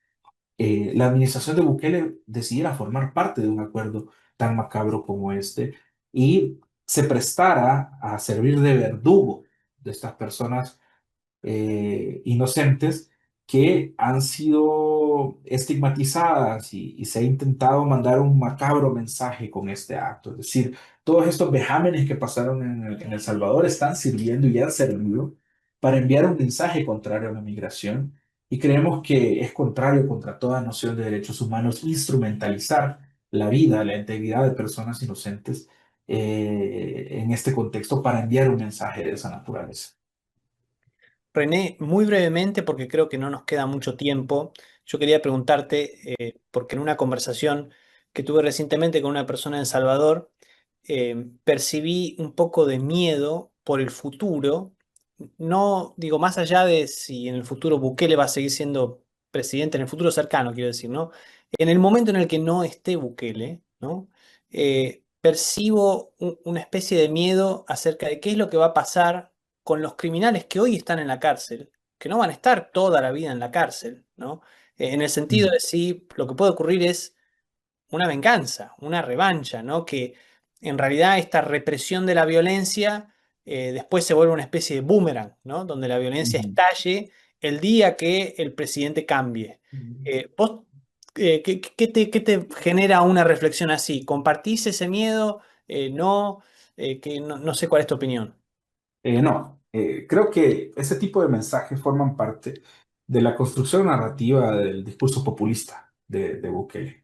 la administración de Bukele decidiera formar parte de un acuerdo tan macabro como este y se prestara a servir de verdugo de estas personas inocentes que han sido estigmatizadas, y se ha intentado mandar un macabro mensaje con este acto. Es decir, todos estos vejámenes que pasaron en El Salvador están sirviendo y han servido para enviar un mensaje contrario a la migración, y creemos que es contrario contra toda noción de derechos humanos instrumentalizar la vida, la integridad de personas inocentes en este contexto para enviar un mensaje de esa naturaleza. René, muy brevemente, porque creo que no nos queda mucho tiempo, yo quería preguntarte, porque en una conversación que tuve recientemente con una persona en Salvador, percibí un poco de miedo por el futuro. No digo, más allá de si en el futuro Bukele va a seguir siendo presidente, en el futuro cercano, quiero decir, ¿no? En el momento en el que no esté Bukele, ¿no? Percibo una especie de miedo acerca de qué es lo que va a pasar con los criminales que hoy están en la cárcel, que no van a estar toda la vida en la cárcel, ¿no? En el sentido de si lo que puede ocurrir es una venganza, una revancha, ¿no? Que en realidad esta represión de la violencia después se vuelve una especie de boomerang, ¿no? Donde la violencia estalle el día que el presidente cambie. ¿Vos qué te genera una reflexión así? ¿Compartís ese miedo? ¿No? No sé cuál es tu opinión. No, creo que ese tipo de mensajes forman parte de la construcción narrativa del discurso populista de Bukele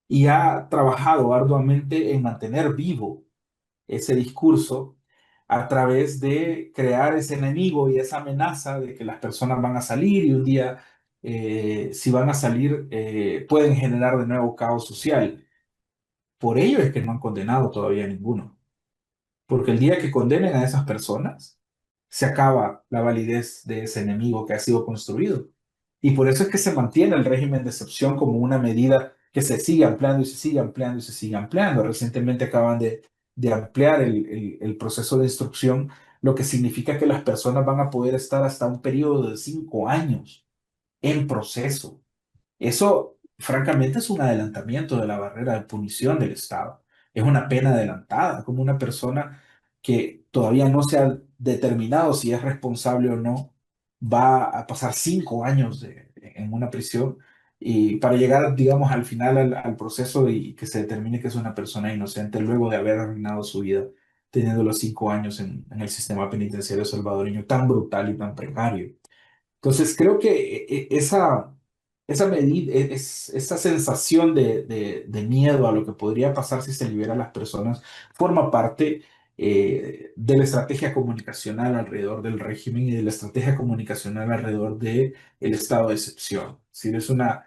y ha trabajado arduamente en mantener vivo ese discurso a través de crear ese enemigo y esa amenaza de que las personas van a salir y un día, si van a salir, pueden generar de nuevo caos social. Por ello es que no han condenado todavía a ninguno. Porque el día que condenen a esas personas, se acaba la validez de ese enemigo que ha sido construido. Y por eso es que se mantiene el régimen de excepción como una medida que se sigue ampliando y se sigue ampliando y se sigue ampliando. Recientemente acaban de ampliar el proceso de instrucción, lo que significa que las personas van a poder estar hasta un periodo de 5 años en proceso. Eso, francamente, es un adelantamiento de la barrera de punición del Estado. Es una pena adelantada, como una persona que todavía no se ha determinado si es responsable o no, va a pasar 5 años en una prisión y para llegar, digamos, al final al proceso y que se determine que es una persona inocente luego de haber arruinado su vida, teniendo los 5 años en el sistema penitenciario salvadoreño tan brutal y tan precario. Entonces, creo que esa medida, esa sensación de miedo a lo que podría pasar si se libera a las personas, forma parte de la estrategia comunicacional alrededor del régimen y de la estrategia comunicacional alrededor del estado de excepción. Es una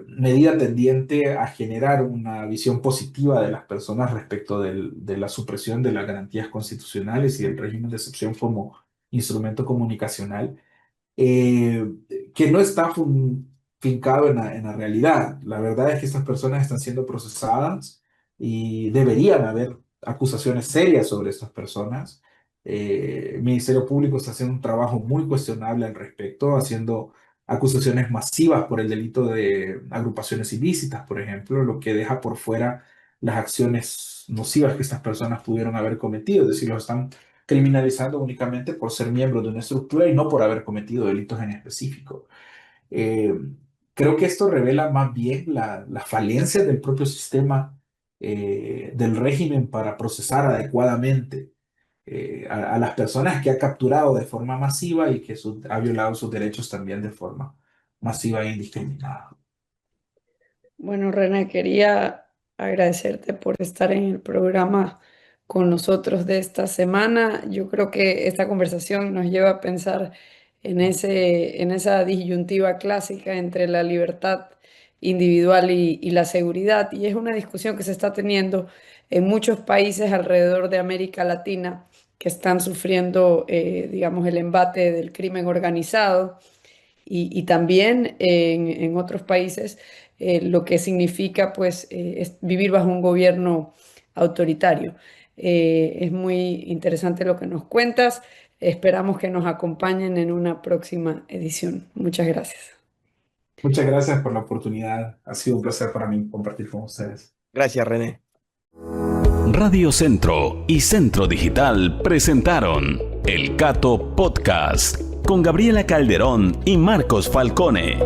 medida tendiente a generar una visión positiva de las personas respecto de la supresión de las garantías constitucionales y del régimen de excepción como instrumento comunicacional eh, que no está fincado en la realidad. La verdad es que estas personas están siendo procesadas y deberían haber acusaciones serias sobre estas personas. El Ministerio Público está haciendo un trabajo muy cuestionable al respecto, haciendo acusaciones masivas por el delito de agrupaciones ilícitas, por ejemplo, lo que deja por fuera las acciones nocivas que estas personas pudieron haber cometido, es decir, los están criminalizando únicamente por ser miembros de una estructura y no por haber cometido delitos en específico. Eh, Creo que esto revela más bien la falencia del propio sistema del régimen para procesar adecuadamente a las personas que ha capturado de forma masiva y que ha violado sus derechos también de forma masiva e indiscriminada. Bueno, René, quería agradecerte por estar en el programa con nosotros de esta semana. Yo creo que esta conversación nos lleva a pensar en esa disyuntiva clásica entre la libertad individual y la seguridad. Y es una discusión que se está teniendo en muchos países alrededor de América Latina que están sufriendo, digamos, el embate del crimen organizado y también en otros países lo que significa pues es vivir bajo un gobierno autoritario. Es muy interesante lo que nos cuentas. Esperamos que nos acompañen en una próxima edición. Muchas gracias. Muchas gracias por la oportunidad. Ha sido un placer para mí compartir con ustedes. Gracias, René. Radio Centro y Centro Digital presentaron El Cato Podcast con Gabriela Calderón y Marcos Falcone.